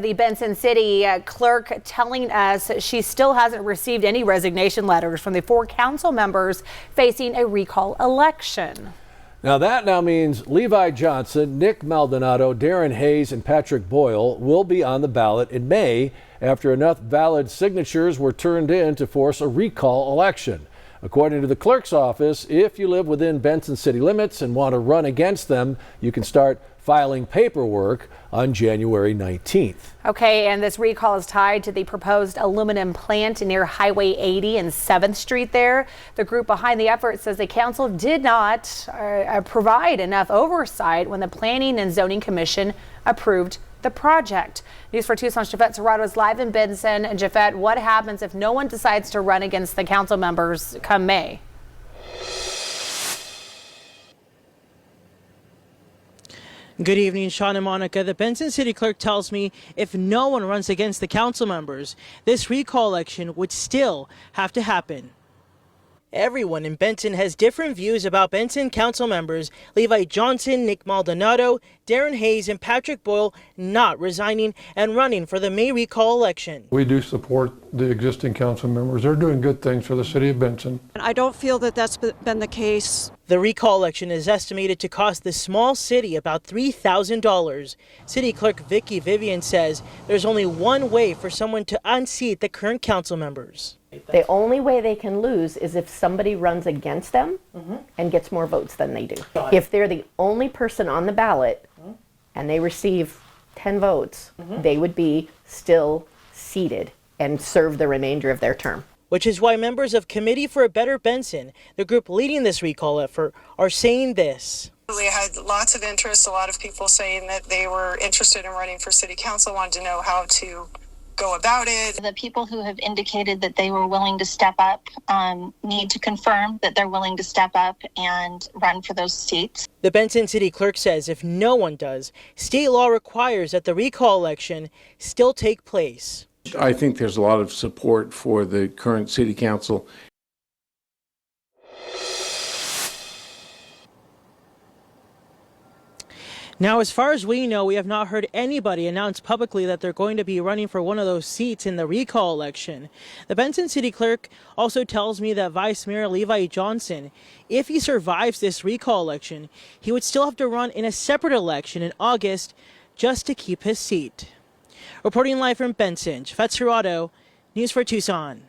The Benson City clerk telling us she still hasn't received any resignation letters from the 4 council members facing a recall election. That means Levi Johnson, Nick Maldonado, Darren Hayes, and Patrick Boyle will be on the ballot in May after enough valid signatures were turned in to force a recall election. According to the clerk's office, if you live within Benson city limits and want to run against them, you can start filing paperwork on January 19th. Okay, and this recall is tied to the proposed aluminum plant near Highway 80 and 7th Street there. The group behind the effort says the council did not provide enough oversight when the Planning and Zoning Commission approved the project. News for Tucson's Jafet Serrato is live in Benson. And Jafet, what happens if no one decides to run against the council members come May? Good evening, Sean and Monica. The Benson City Clerk tells me if no one runs against the council members, this recall election would still have to happen. Everyone in Benson has different views about Benson council members Levi Johnson, Nick Maldonado, Darren Hayes, and Patrick Boyle not resigning and running for the May recall election. We do support the existing council members. They're doing good things for the city of Benson. I don't feel that that's been the case. The recall election is estimated to cost the small city about $3,000. City Clerk Vicky Vivian says there's only one way for someone to unseat the current council members. The only way they can lose is if somebody runs against them and gets more votes than they do. If they're the only person on the ballot and they receive 10 votes, they would be still seated and serve the remainder of their term. Which is why members of Committee for a Better Benson, the group leading this recall effort, are saying this. We had lots of interest, a lot of people saying that they were interested in running for city council, wanted to know how to go about it. The people who have indicated that they were willing to step up need to confirm that they're willing to step up and run for those seats. The Benson City Clerk says if no one does, state law requires that the recall election still take place. I think there's a lot of support for the current city council. Now, as far as we know, we have not heard anybody announce publicly that they're going to be running for one of those seats in the recall election. The Benson City Clerk also tells me that Vice Mayor Levi Johnson, if he survives this recall election, he would still have to run in a separate election in August just to keep his seat. Reporting live from Benson, Jafet Serrato, News for Tucson.